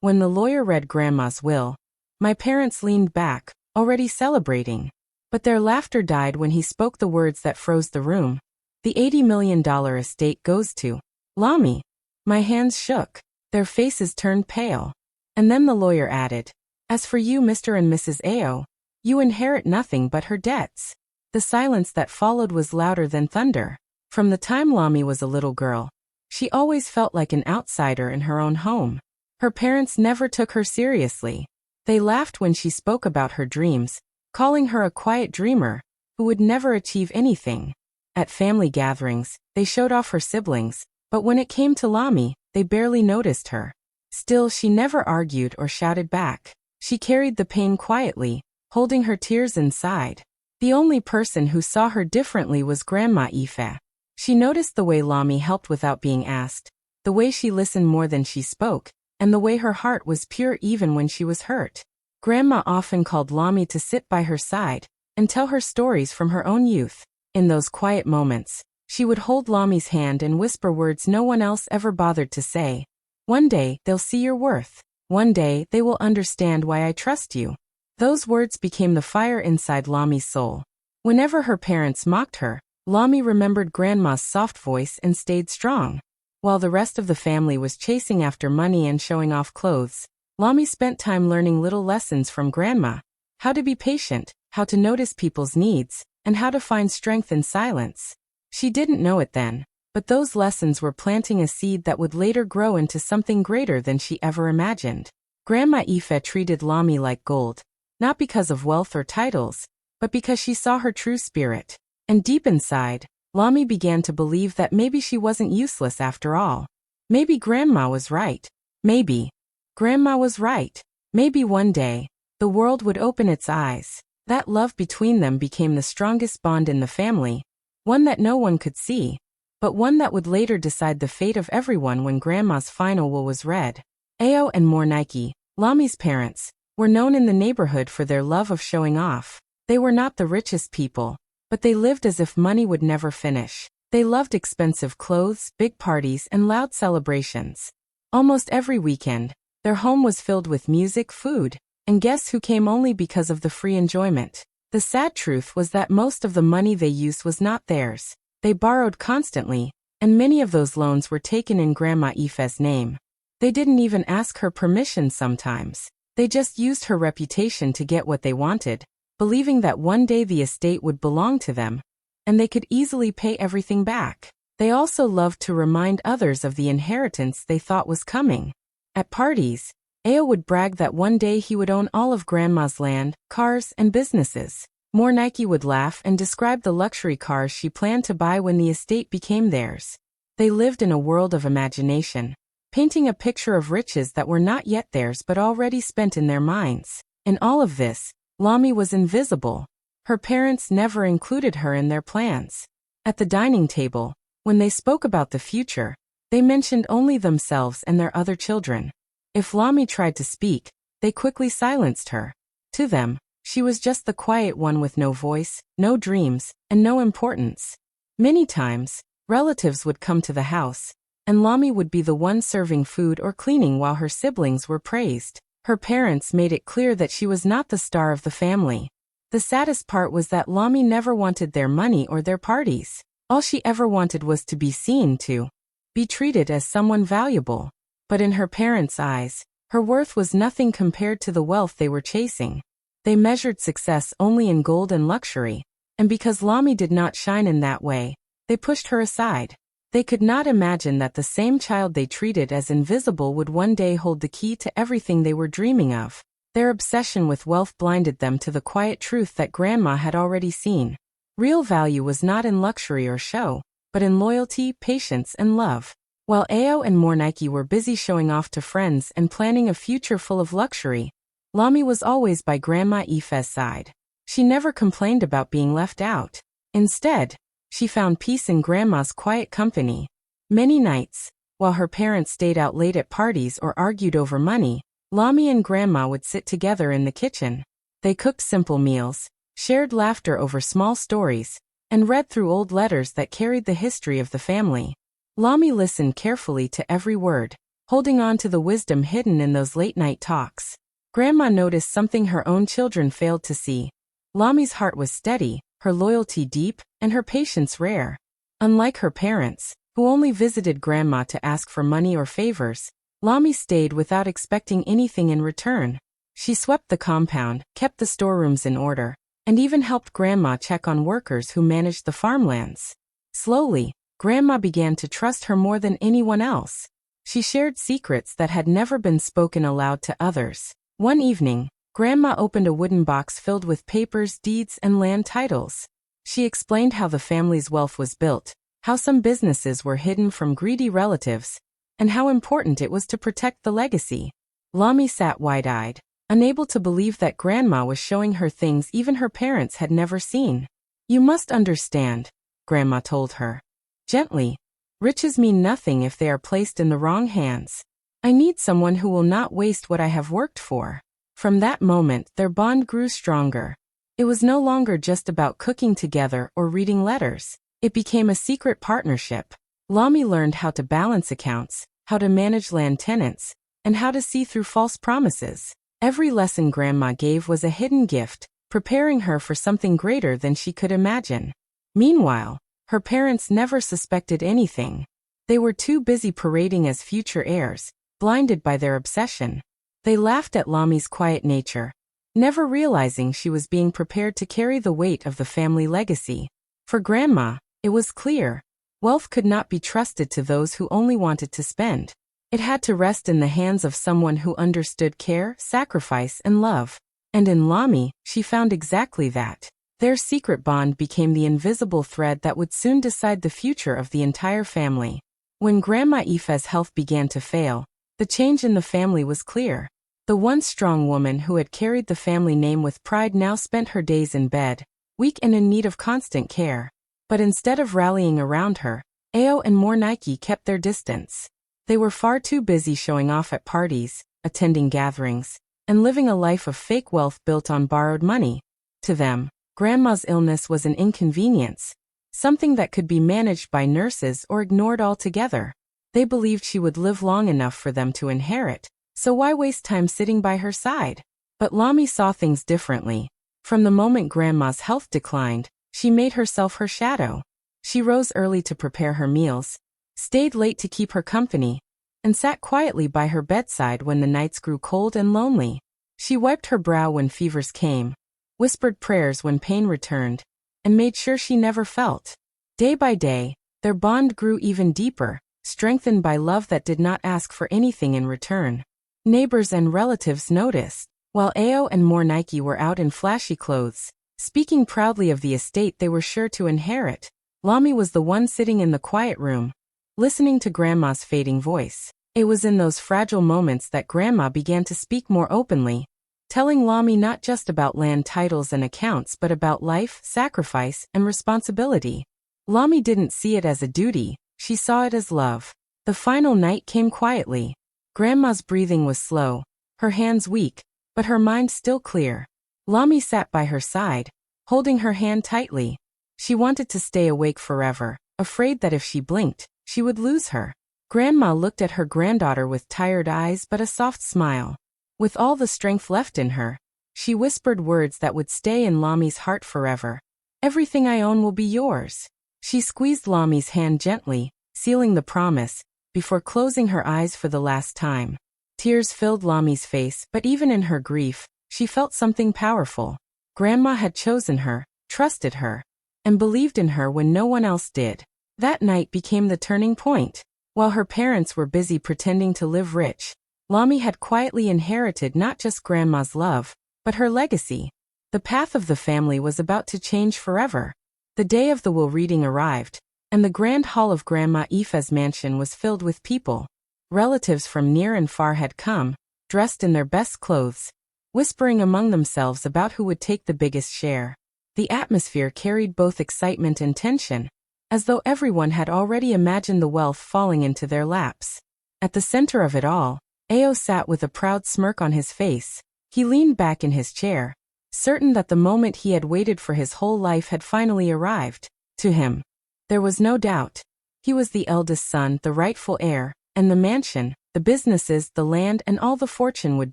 When the lawyer read Grandma's will, my parents leaned back, already celebrating. But their laughter died when he spoke the words that froze the room. The $80 million estate goes to Lami. My hands shook. Their faces turned pale. And then the lawyer added, "As for you, Mr. and Mrs. Ao, you inherit nothing but her debts." The silence that followed was louder than thunder. From the time Lami was a little girl, she always felt like an outsider in her own home. Her parents never took her seriously. They laughed when she spoke about her dreams, calling her a quiet dreamer who would never achieve anything. At family gatherings, they showed off her siblings, but when it came to Lami, they barely noticed her. Still, she never argued or shouted back. She carried the pain quietly, holding her tears inside. The only person who saw her differently was Grandma Ife. She noticed the way Lami helped without being asked, the way she listened more than she spoke, and the way her heart was pure even when she was hurt. Grandma often called Lami to sit by her side and tell her stories from her own youth. In those quiet moments, she would hold Lami's hand and whisper words no one else ever bothered to say. "One day, they'll see your worth. One day, they will understand why I trust you." Those words became the fire inside Lami's soul. Whenever her parents mocked her, Lami remembered Grandma's soft voice and stayed strong. While the rest of the family was chasing after money and showing off clothes, Lami spent time learning little lessons from Grandma. How to be patient, how to notice people's needs, and how to find strength in silence. She didn't know it then, but those lessons were planting a seed that would later grow into something greater than she ever imagined. Grandma Ife treated Lami like gold, not because of wealth or titles, but because she saw her true spirit. And deep inside, Lami began to believe that maybe she wasn't useless after all. Maybe Grandma was right. Maybe Grandma was right. Maybe one day, the world would open its eyes. That love between them became the strongest bond in the family, one that no one could see, but one that would later decide the fate of everyone when Grandma's final will was read. Ao and Mornike, Lami's parents, were known in the neighborhood for their love of showing off. They were not the richest people, but they lived as if money would never finish. They loved expensive clothes, big parties, and loud celebrations. Almost every weekend, their home was filled with music, food, and guests who came only because of the free enjoyment. The sad truth was that most of the money they used was not theirs. They borrowed constantly, and many of those loans were taken in Grandma Ife's name. They didn't even ask her permission sometimes. They just used her reputation to get what they wanted, believing that one day the estate would belong to them, and they could easily pay everything back. They also loved to remind others of the inheritance they thought was coming. At parties, Ao would brag that one day he would own all of Grandma's land, cars, and businesses. Mornike would laugh and describe the luxury cars she planned to buy when the estate became theirs. They lived in a world of imagination, painting a picture of riches that were not yet theirs but already spent in their minds. In all of this, Lami was invisible. Her parents never included her in their plans. At the dining table, when they spoke about the future, they mentioned only themselves and their other children. If Lami tried to speak, they quickly silenced her. To them, she was just the quiet one with no voice, no dreams, and no importance. Many times, relatives would come to the house, and Lami would be the one serving food or cleaning while her siblings were praised. Her parents made it clear that she was not the star of the family. The saddest part was that Lami never wanted their money or their parties. All she ever wanted was to be seen, to be treated as someone valuable. But in her parents' eyes, her worth was nothing compared to the wealth they were chasing. They measured success only in gold and luxury, and because Lami did not shine in that way, they pushed her aside. They could not imagine that the same child they treated as invisible would one day hold the key to everything they were dreaming of. Their obsession with wealth blinded them to the quiet truth that Grandma had already seen. Real value was not in luxury or show, but in loyalty, patience, and love. While Ao and Mornike were busy showing off to friends and planning a future full of luxury, Lami was always by Grandma Ife's side. She never complained about being left out. Instead, she found peace in Grandma's quiet company. Many nights, while her parents stayed out late at parties or argued over money, Lami and Grandma would sit together in the kitchen. They cooked simple meals, shared laughter over small stories, and read through old letters that carried the history of the family. Lami listened carefully to every word. holding on to the wisdom hidden in those late-night talks. Grandma noticed something her own children failed to see. Lami's heart was steady, her loyalty deep, and her patience rare. Unlike her parents, who only visited Grandma to ask for money or favors, Lami stayed without expecting anything in return. She swept the compound, kept the storerooms in order, and even helped Grandma check on workers who managed the farmlands. Slowly, Grandma began to trust her more than anyone else. She shared secrets that had never been spoken aloud to others. One evening, Grandma opened a wooden box filled with papers, deeds, and land titles. She explained how the family's wealth was built, how some businesses were hidden from greedy relatives, and how important it was to protect the legacy. Lami sat wide-eyed, unable to believe that Grandma was showing her things even her parents had never seen. "You must understand," Grandma told her. Gently, "riches mean nothing if they are placed in the wrong hands. I need someone who will not waste what I have worked for." From that moment, their bond grew stronger. It was no longer just about cooking together or reading letters. It became a secret partnership. Lami learned how to balance accounts, how to manage land tenants, and how to see through false promises. Every lesson Grandma gave was a hidden gift, preparing her for something greater than she could imagine. Meanwhile, her parents never suspected anything. They were too busy parading as future heirs, blinded by their obsession. They laughed at Lami's quiet nature, never realizing she was being prepared to carry the weight of the family legacy. For Grandma, it was clear. Wealth could not be trusted to those who only wanted to spend. It had to rest in the hands of someone who understood care, sacrifice, and love. And in Lami, she found exactly that. Their secret bond became the invisible thread that would soon decide the future of the entire family. When Grandma Ife's health began to fail, the change in the family was clear. The once strong woman who had carried the family name with pride now spent her days in bed, weak and in need of constant care. But instead of rallying around her, Ao and Mornike kept their distance. They were far too busy showing off at parties, attending gatherings, and living a life of fake wealth built on borrowed money. To them, Grandma's illness was an inconvenience, something that could be managed by nurses or ignored altogether. They believed she would live long enough for them to inherit, so why waste time sitting by her side? But Lami saw things differently. From the moment Grandma's health declined, she made herself her shadow. She rose early to prepare her meals, stayed late to keep her company, and sat quietly by her bedside when the nights grew cold and lonely. She wiped her brow when fevers came, whispered prayers when pain returned, and made sure she never felt. Day by day, their bond grew even deeper, strengthened by love that did not ask for anything in return. Neighbors and relatives noticed. While Ao and Mornike were out in flashy clothes, speaking proudly of the estate they were sure to inherit, Lami was the one sitting in the quiet room, listening to Grandma's fading voice. It was in those fragile moments that Grandma began to speak more openly, telling Lami not just about land titles and accounts but about life, sacrifice, and responsibility. Lami didn't see it as a duty, she saw it as love. The final night came quietly. Grandma's breathing was slow, her hands weak, but her mind still clear. Lami sat by her side, holding her hand tightly. She wanted to stay awake forever, afraid that if she blinked, she would lose her. Grandma looked at her granddaughter with tired eyes but a soft smile. With all the strength left in her, she whispered words that would stay in Lami's heart forever. "Everything I own will be yours." She squeezed Lami's hand gently, sealing the promise, before closing her eyes for the last time. Tears filled Lami's face, but even in her grief, she felt something powerful. Grandma had chosen her, trusted her, and believed in her when no one else did. That night became the turning point. While her parents were busy pretending to live rich, Lami had quietly inherited not just Grandma's love, but her legacy. The path of the family was about to change forever. The day of the will reading arrived, and the grand hall of Grandma Ife's mansion was filled with people. Relatives from near and far had come, dressed in their best clothes, whispering among themselves about who would take the biggest share. The atmosphere carried both excitement and tension, as though everyone had already imagined the wealth falling into their laps. At the center of it all, Ao sat with a proud smirk on his face. He leaned back in his chair, certain that the moment he had waited for his whole life had finally arrived. To him, there was no doubt. He was the eldest son, the rightful heir, and the mansion, the businesses, the land, and all the fortune would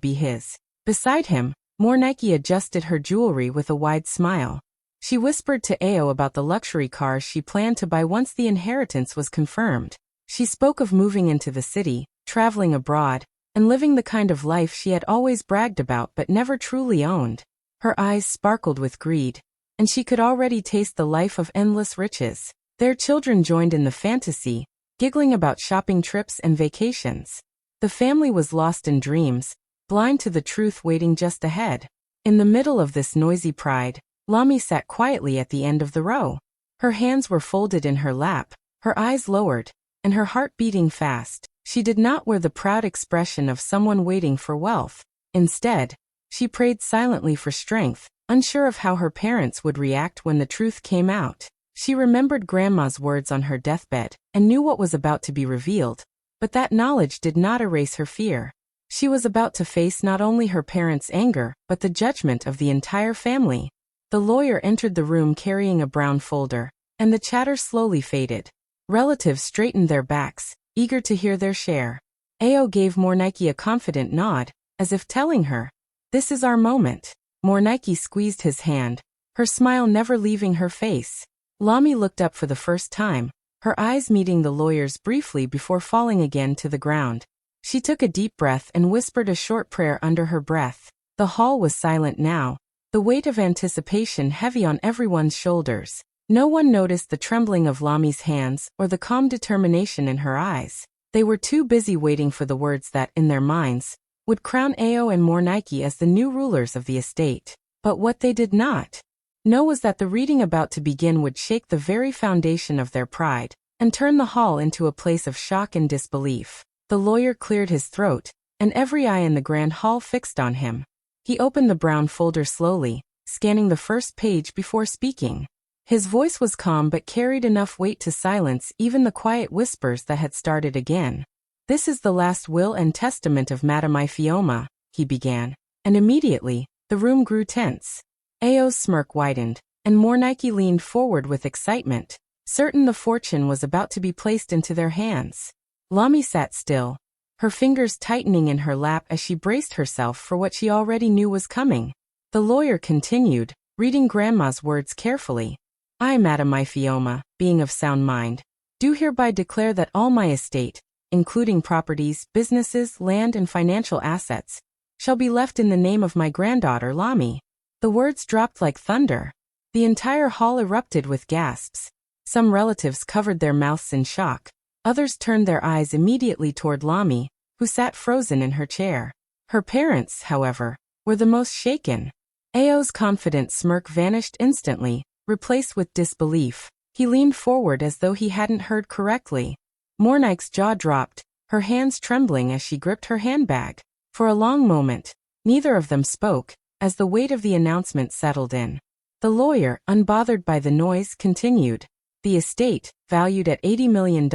be his. Beside him, Mornike adjusted her jewelry with a wide smile. She whispered to Ao about the luxury cars she planned to buy once the inheritance was confirmed. She spoke of moving into the city, traveling abroad, and living the kind of life she had always bragged about but never truly owned. Her eyes sparkled with greed, and she could already taste the life of endless riches. Their children joined in the fantasy, giggling about shopping trips and vacations. The family was lost in dreams, blind to the truth waiting just ahead. In the middle of this noisy pride, Lami sat quietly at the end of the row. Her hands were folded in her lap, her eyes lowered, and her heart beating fast. She did not wear the proud expression of someone waiting for wealth. Instead, she prayed silently for strength, unsure of how her parents would react when the truth came out. She remembered Grandma's words on her deathbed, and knew what was about to be revealed. But that knowledge did not erase her fear. She was about to face not only her parents' anger, but the judgment of the entire family. The lawyer entered the room carrying a brown folder, and the chatter slowly faded. Relatives straightened their backs, eager to hear their share. Ao gave Mornike a confident nod, as if telling her, "This is our moment." Mornike squeezed his hand, her smile never leaving her face. Lami looked up for the first time, her eyes meeting the lawyer's briefly before falling again to the ground. She took a deep breath and whispered a short prayer under her breath. The hall was silent now, the weight of anticipation heavy on everyone's shoulders. No one noticed the trembling of Lami's hands or the calm determination in her eyes. They were too busy waiting for the words that, in their minds, would crown Ao and Mornike as the new rulers of the estate. But what they did not know was that the reading about to begin would shake the very foundation of their pride, and turn the hall into a place of shock and disbelief. The lawyer cleared his throat, and every eye in the grand hall fixed on him. He opened the brown folder slowly, scanning the first page before speaking. His voice was calm but carried enough weight to silence even the quiet whispers that had started again. "This is the last will and testament of Madame Ifeoma," he began, and immediately, the room grew tense. Ao's smirk widened, and Mornike leaned forward with excitement, certain the fortune was about to be placed into their hands. Lami sat still, her fingers tightening in her lap as she braced herself for what she already knew was coming. The lawyer continued, reading Grandma's words carefully. "I, Madame Ifeoma, being of sound mind, do hereby declare that all my estate, including properties, businesses, land, and financial assets, shall be left in the name of my granddaughter Lami." The words dropped like thunder. The entire hall erupted with gasps. Some relatives covered their mouths in shock. Others turned their eyes immediately toward Lami, who sat frozen in her chair. Her parents, however, were the most shaken. Ao's confident smirk vanished instantly, replaced with disbelief. He leaned forward as though he hadn't heard correctly. Mornike's jaw dropped, her hands trembling as she gripped her handbag. For a long moment, neither of them spoke, as the weight of the announcement settled in. The lawyer, unbothered by the noise, continued. "The estate, valued at $80 million,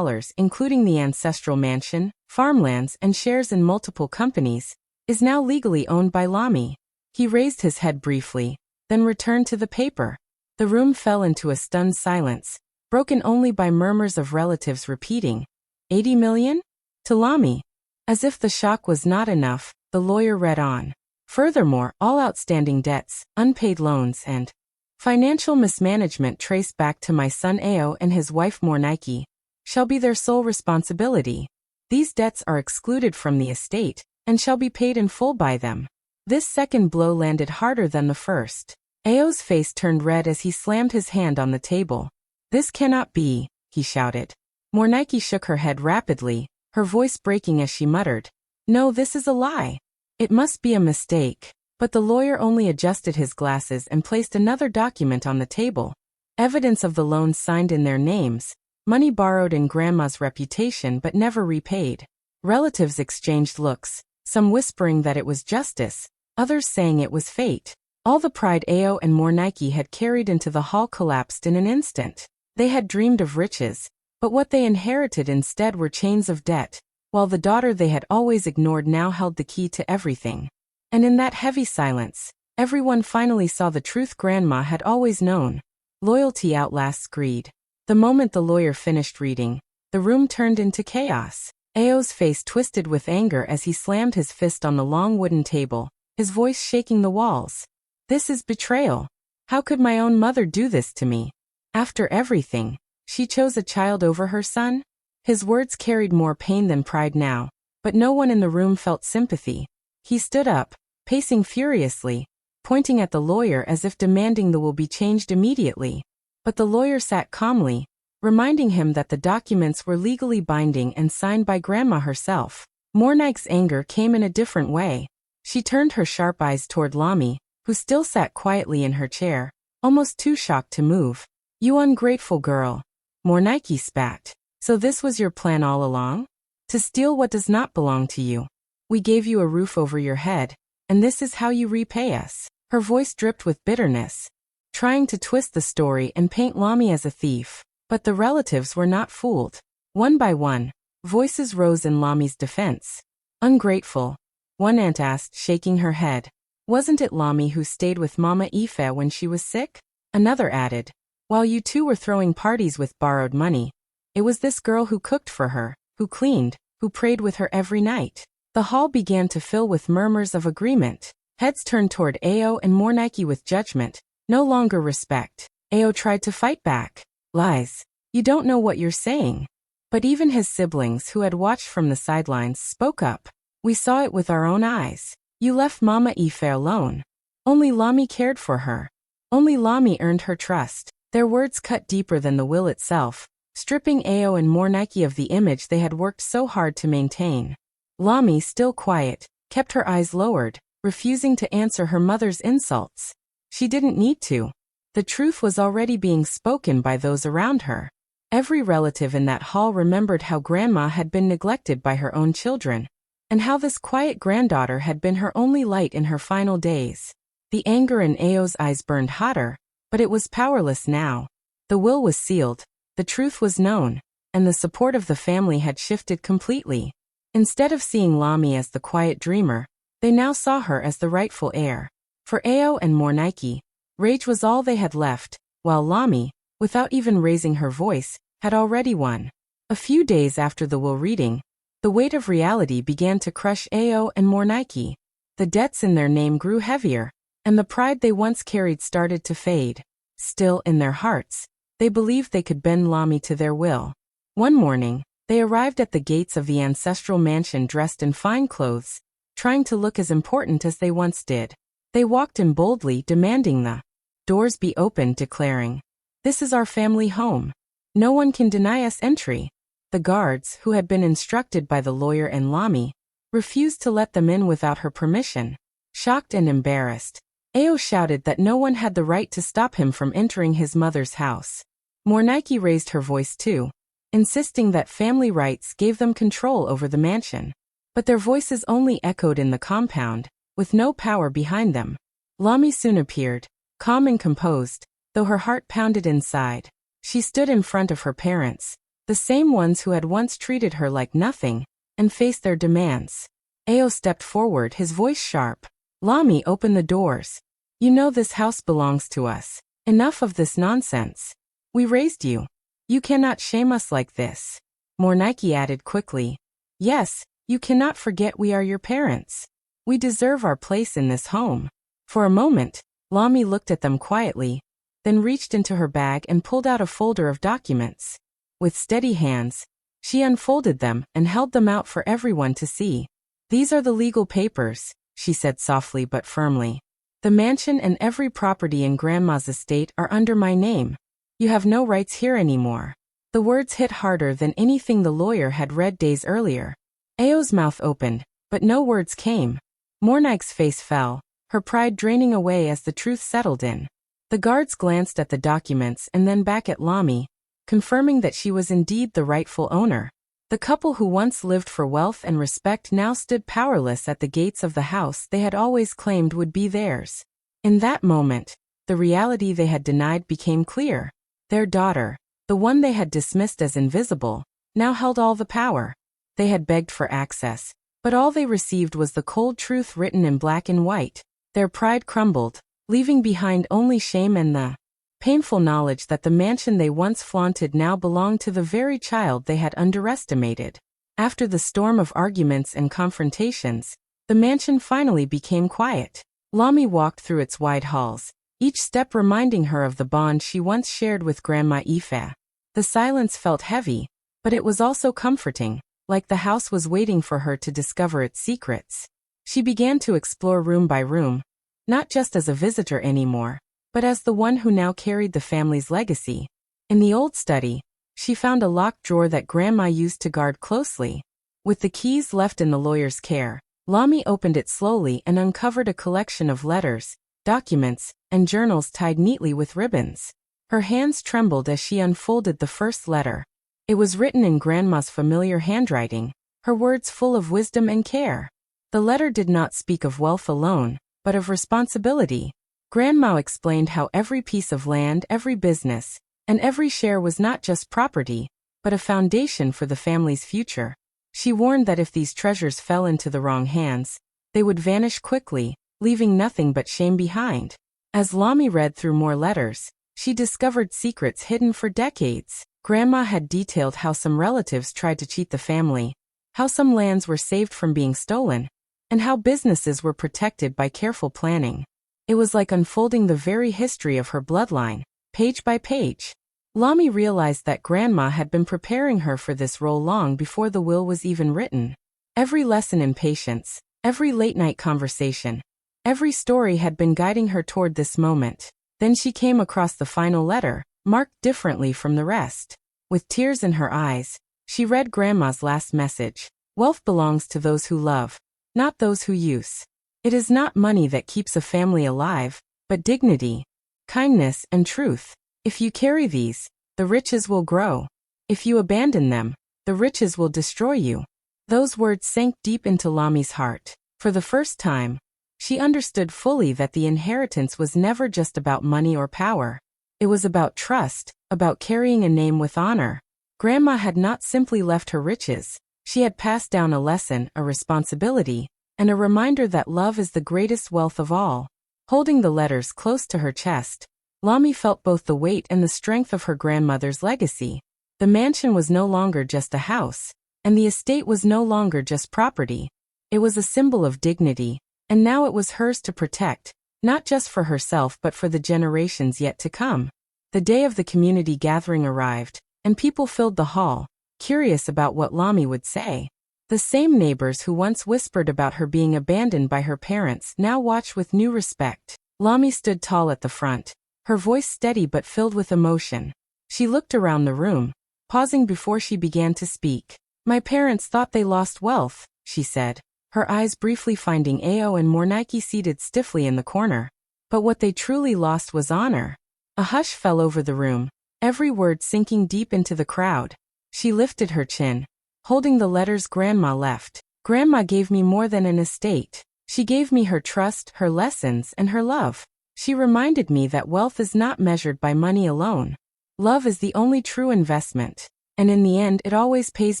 including the ancestral mansion, farmlands, and shares in multiple companies, is now legally owned by Lami." He raised his head briefly, then returned to the paper. The room fell into a stunned silence, broken only by murmurs of relatives repeating, "80 million? To Lami?" As if the shock was not enough, the lawyer read on. "Furthermore, all outstanding debts, unpaid loans, and financial mismanagement traced back to my son Ao and his wife Mornike shall be their sole responsibility. These debts are excluded from the estate, and shall be paid in full by them." This second blow landed harder than the first. Ao's face turned red as he slammed his hand on the table. "This cannot be," he shouted. Mornike shook her head rapidly, her voice breaking as she muttered, "No, this is a lie. It must be a mistake." But the lawyer only adjusted his glasses and placed another document on the table. Evidence of the loans signed in their names, money borrowed in Grandma's reputation but never repaid. Relatives exchanged looks, some whispering that it was justice, others saying it was fate. All the pride Ao and Mornike had carried into the hall collapsed in an instant. They had dreamed of riches, but what they inherited instead were chains of debt, while the daughter they had always ignored now held the key to everything. And in that heavy silence, everyone finally saw the truth Grandma had always known. Loyalty outlasts greed. The moment the lawyer finished reading, the room turned into chaos. Ao's face twisted with anger as he slammed his fist on the long wooden table, his voice shaking the walls. This is betrayal. How could my own mother do this to me? After everything, she chose a child over her son? His words carried more pain than pride now, but no one in the room felt sympathy. He stood up, pacing furiously, pointing at the lawyer as if demanding the will be changed immediately. But the lawyer sat calmly, reminding him that the documents were legally binding and signed by Grandma herself. Mornike's anger came in a different way. She turned her sharp eyes toward Lami, who still sat quietly in her chair, almost too shocked to move. You ungrateful girl. Mornike spat. So this was your plan all along? To steal what does not belong to you. We gave you a roof over your head, and this is how you repay us. Her voice dripped with bitterness, trying to twist the story and paint Lami as a thief. But the relatives were not fooled. One by one, voices rose in Lami's defense. Ungrateful, one aunt asked, shaking her head. Wasn't it Lami who stayed with Mama Ife when she was sick? Another added. While you two were throwing parties with borrowed money, it was this girl who cooked for her, who cleaned, who prayed with her every night. The hall began to fill with murmurs of agreement. Heads turned toward Ao and Mornike with judgment, no longer respect. Ao tried to fight back. Lies. You don't know what you're saying. But even his siblings, who had watched from the sidelines, spoke up. We saw it with our own eyes. You left Mama Ife alone. Only Lami cared for her. Only Lami earned her trust. Their words cut deeper than the will itself, stripping Ao and Mornike of the image they had worked so hard to maintain. Lami, still quiet, kept her eyes lowered, refusing to answer her mother's insults. She didn't need to. The truth was already being spoken by those around her. Every relative in that hall remembered how Grandma had been neglected by her own children, and how this quiet granddaughter had been her only light in her final days. The anger in Ao's eyes burned hotter, but it was powerless now. The will was sealed, the truth was known, and the support of the family had shifted completely. Instead of seeing Lami as the quiet dreamer, they now saw her as the rightful heir. For Ao and Mornike, rage was all they had left, while Lami, without even raising her voice, had already won. A few days after the will reading, the weight of reality began to crush Ao and Mornike. The debts in their name grew heavier, and the pride they once carried started to fade. Still, in their hearts, they believed they could bend Lami to their will. One morning, they arrived at the gates of the ancestral mansion dressed in fine clothes, trying to look as important as they once did. They walked in boldly, demanding the doors be opened, declaring, "This is our family home. No one can deny us entry." The guards, who had been instructed by the lawyer and Lami, refused to let them in without her permission. Shocked and embarrassed, Ao shouted that no one had the right to stop him from entering his mother's house. Mornike raised her voice too, insisting that family rights gave them control over the mansion. But their voices only echoed in the compound, with no power behind them. Lami soon appeared, calm and composed, though her heart pounded inside. She stood in front of her parents, the same ones who had once treated her like nothing, and faced their demands. Ao stepped forward, his voice sharp. Lami, open the doors. You know this house belongs to us. Enough of this nonsense. We raised you. You cannot shame us like this. Mornike added quickly. Yes, you cannot forget we are your parents. We deserve our place in this home. For a moment, Lami looked at them quietly, then reached into her bag and pulled out a folder of documents. With steady hands, she unfolded them and held them out for everyone to see. These are the legal papers, she said softly but firmly. The mansion and every property in Grandma's estate are under my name. You have no rights here anymore. The words hit harder than anything the lawyer had read days earlier. Ao's mouth opened, but no words came. Mornike's face fell, her pride draining away as the truth settled in. The guards glanced at the documents and then back at Lami, confirming that she was indeed the rightful owner. The couple who once lived for wealth and respect now stood powerless at the gates of the house they had always claimed would be theirs. In that moment, the reality they had denied became clear. Their daughter, the one they had dismissed as invisible, now held all the power. They had begged for access, but all they received was the cold truth written in black and white. Their pride crumbled, leaving behind only shame and the painful knowledge that the mansion they once flaunted now belonged to the very child they had underestimated. After the storm of arguments and confrontations, the mansion finally became quiet. Lami walked through its wide halls, each step reminding her of the bond she once shared with Grandma Ife. The silence felt heavy, but it was also comforting, like the house was waiting for her to discover its secrets. She began to explore room by room, not just as a visitor anymore, but as the one who now carried the family's legacy. In the old study, she found a locked drawer that Grandma used to guard closely. With the keys left in the lawyer's care, Lami opened it slowly and uncovered a collection of letters, documents, and journals tied neatly with ribbons. Her hands trembled as she unfolded the first letter. It was written in Grandma's familiar handwriting, her words full of wisdom and care. The letter did not speak of wealth alone, but of responsibility. Grandma explained how every piece of land, every business, and every share was not just property, but a foundation for the family's future. She warned that if these treasures fell into the wrong hands, they would vanish quickly, leaving nothing but shame behind. As Lami read through more letters, she discovered secrets hidden for decades. Grandma had detailed how some relatives tried to cheat the family, how some lands were saved from being stolen, and how businesses were protected by careful planning. It was like unfolding the very history of her bloodline, page by page. Lami realized that Grandma had been preparing her for this role long before the will was even written. Every lesson in patience, every late-night conversation, every story had been guiding her toward this moment. Then she came across the final letter, marked differently from the rest. With tears in her eyes, she read Grandma's last message. Wealth belongs to those who love, not those who use. It is not money that keeps a family alive, but dignity, kindness, and truth. If you carry these, the riches will grow. If you abandon them, the riches will destroy you. Those words sank deep into Lami's heart. For the first time, she understood fully that the inheritance was never just about money or power. It was about trust, about carrying a name with honor. Grandma had not simply left her riches. She had passed down a lesson, a responsibility, and a reminder that love is the greatest wealth of all. Holding the letters close to her chest, Lami felt both the weight and the strength of her grandmother's legacy. The mansion was no longer just a house, and the estate was no longer just property. It was a symbol of dignity, and now it was hers to protect, not just for herself but for the generations yet to come. The day of the community gathering arrived, and people filled the hall, curious about what Lami would say. The same neighbors who once whispered about her being abandoned by her parents now watched with new respect. Lami stood tall at the front, her voice steady but filled with emotion. She looked around the room, pausing before she began to speak. "My parents thought they lost wealth," she said, her eyes briefly finding Ao and Mornike seated stiffly in the corner. "But what they truly lost was honor." A hush fell over the room, every word sinking deep into the crowd. She lifted her chin, holding the letters Grandma left. "Grandma gave me more than an estate. She gave me her trust, her lessons, and her love. She reminded me that wealth is not measured by money alone. Love is the only true investment, and in the end it always pays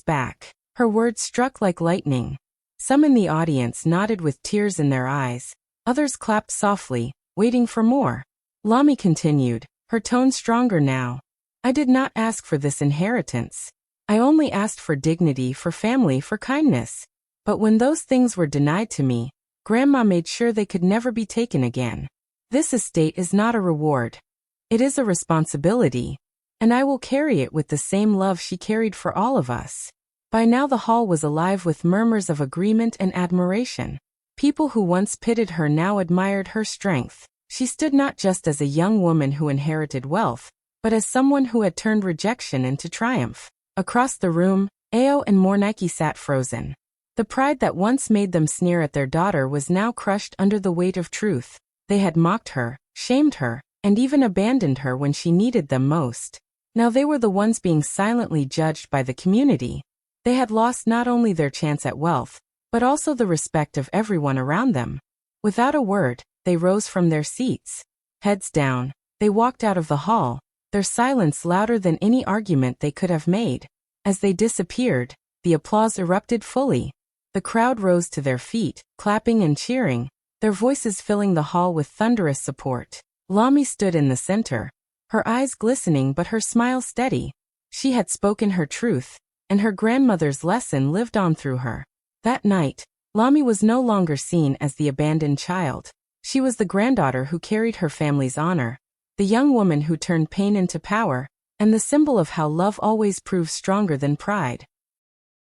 back." Her words struck like lightning. Some in the audience nodded with tears in their eyes. Others clapped softly, waiting for more. Lami continued, her tone stronger now. "I did not ask for this inheritance. I only asked for dignity, for family, for kindness. But when those things were denied to me, Grandma made sure they could never be taken again. This estate is not a reward. It is a responsibility, and I will carry it with the same love she carried for all of us." By now the hall was alive with murmurs of agreement and admiration. People who once pitied her now admired her strength. She stood not just as a young woman who inherited wealth, but as someone who had turned rejection into triumph. Across the room, Ao and Mornike sat frozen. The pride that once made them sneer at their daughter was now crushed under the weight of truth. They had mocked her, shamed her, and even abandoned her when she needed them most. Now they were the ones being silently judged by the community. They had lost not only their chance at wealth, but also the respect of everyone around them. Without a word, they rose from their seats. Heads down, they walked out of the hall, their silence louder than any argument they could have made. As they disappeared, the applause erupted fully. The crowd rose to their feet, clapping and cheering, their voices filling the hall with thunderous support. Lami stood in the center, her eyes glistening but her smile steady. She had spoken her truth, and her grandmother's lesson lived on through her. That night, Lami was no longer seen as the abandoned child. She was the granddaughter who carried her family's honor, the young woman who turned pain into power, and the symbol of how love always proves stronger than pride.